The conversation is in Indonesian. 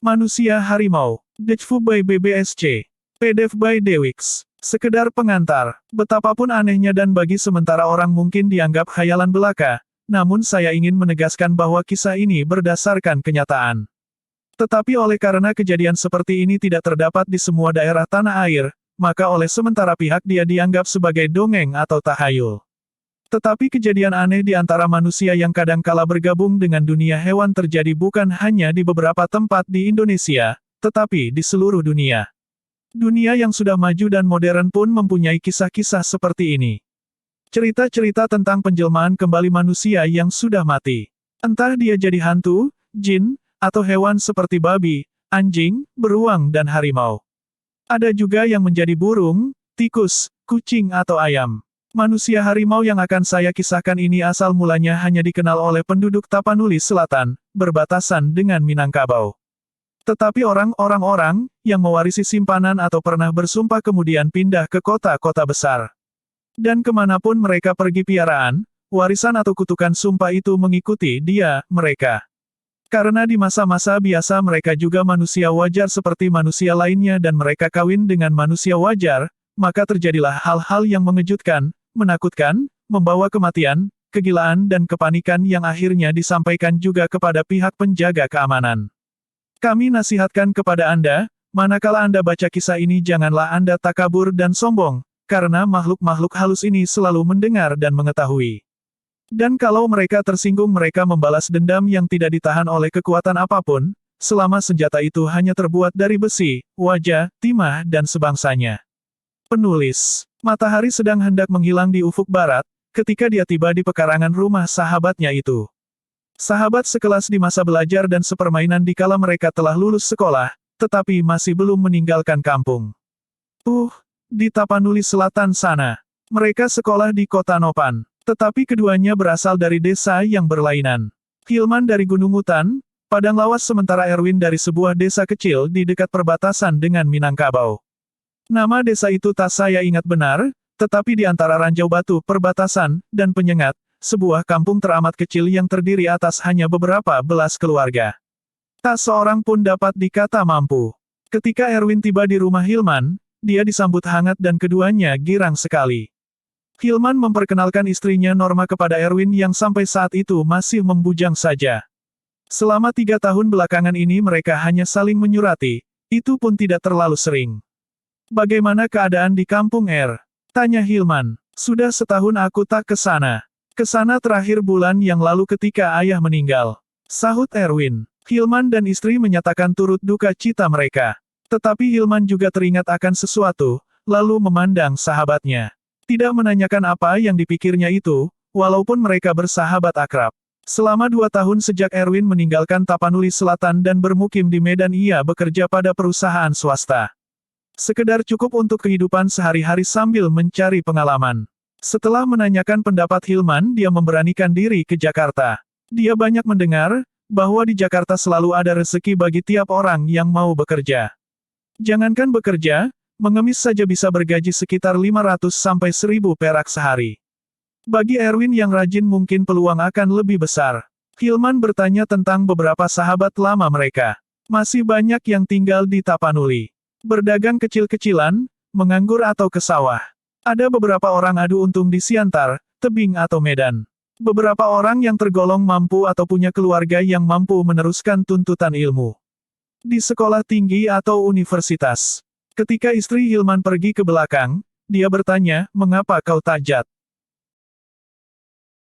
Manusia Harimau. Dev by BBSC. PDF by Dewix. Sekedar pengantar, betapapun anehnya dan bagi sementara orang mungkin dianggap khayalan belaka, namun saya ingin menegaskan bahwa kisah ini berdasarkan kenyataan. Tetapi oleh karena kejadian seperti ini tidak terdapat di semua daerah tanah air, maka oleh sementara pihak dia dianggap sebagai dongeng atau tahayul. Tetapi kejadian aneh di antara manusia yang kadangkala bergabung dengan dunia hewan terjadi bukan hanya di beberapa tempat di Indonesia, tetapi di seluruh dunia. Dunia yang sudah maju dan modern pun mempunyai kisah-kisah seperti ini. Cerita-cerita tentang penjelmaan kembali manusia yang sudah mati. Entah dia jadi hantu, jin, atau hewan seperti babi, anjing, beruang dan harimau. Ada juga yang menjadi burung, tikus, kucing atau ayam. Manusia harimau yang akan saya kisahkan ini asal mulanya hanya dikenal oleh penduduk Tapanuli Selatan, berbatasan dengan Minangkabau. Tetapi orang-orang yang mewarisi simpanan atau pernah bersumpah kemudian pindah ke kota-kota besar. Dan kemanapun mereka pergi piaraan, warisan atau kutukan sumpah itu mengikuti mereka. Karena di masa-masa biasa mereka juga manusia wajar seperti manusia lainnya dan mereka kawin dengan manusia wajar, maka terjadilah hal-hal yang mengejutkan, menakutkan, membawa kematian, kegilaan dan kepanikan yang akhirnya disampaikan juga kepada pihak penjaga keamanan. Kami nasihatkan kepada Anda, manakala Anda baca kisah ini janganlah Anda takabur dan sombong, karena makhluk-makhluk halus ini selalu mendengar dan mengetahui. Dan kalau mereka tersinggung mereka membalas dendam yang tidak ditahan oleh kekuatan apapun, selama senjata itu hanya terbuat dari besi, wajah, timah dan sebangsanya. Penulis. Matahari sedang hendak menghilang di ufuk barat, ketika dia tiba di pekarangan rumah sahabatnya itu. Sahabat sekelas di masa belajar dan sepermainan dikala mereka telah lulus sekolah, tetapi masih belum meninggalkan kampung. Di Tapanuli Selatan sana. Mereka sekolah di kota Nopan, tetapi keduanya berasal dari desa yang berlainan. Hilman dari Gunung Utan, Padang Lawas sementara Erwin dari sebuah desa kecil di dekat perbatasan dengan Minangkabau. Nama desa itu tak saya ingat benar, tetapi di antara ranjau batu perbatasan dan penyengat, sebuah kampung teramat kecil yang terdiri atas hanya beberapa belas keluarga. Tak seorang pun dapat dikata mampu. Ketika Erwin tiba di rumah Hilman, dia disambut hangat dan keduanya girang sekali. Hilman memperkenalkan istrinya Norma kepada Erwin yang sampai saat itu masih membujang saja. Selama 3 tahun belakangan ini mereka hanya saling menyurati, itu pun tidak terlalu sering. Bagaimana keadaan di kampung Tanya Hilman. Sudah setahun aku tak ke sana. Kesana terakhir bulan yang lalu ketika ayah meninggal. Sahut Erwin. Hilman dan istri menyatakan turut duka cita mereka. Tetapi Hilman juga teringat akan sesuatu, lalu memandang sahabatnya. Tidak menanyakan apa yang dipikirnya itu, walaupun mereka bersahabat akrab. Selama 2 tahun sejak Erwin meninggalkan Tapanuli Selatan dan bermukim di Medan ia bekerja pada perusahaan swasta. Sekedar cukup untuk kehidupan sehari-hari sambil mencari pengalaman. Setelah menanyakan pendapat Hilman dia memberanikan diri ke Jakarta. Dia banyak mendengar, bahwa di Jakarta selalu ada rezeki bagi tiap orang yang mau bekerja. Jangankan bekerja, mengemis saja bisa bergaji sekitar 500 sampai 1000 perak sehari. Bagi Erwin yang rajin mungkin peluang akan lebih besar. Hilman bertanya tentang beberapa sahabat lama mereka. Masih banyak yang tinggal di Tapanuli. Berdagang kecil-kecilan, menganggur atau ke sawah. Ada beberapa orang adu untung di Siantar, Tebing atau Medan. Beberapa orang yang tergolong mampu atau punya keluarga yang mampu meneruskan tuntutan ilmu. Di sekolah tinggi atau universitas. Ketika istri Hilman pergi ke belakang, dia bertanya, mengapa kau tajat?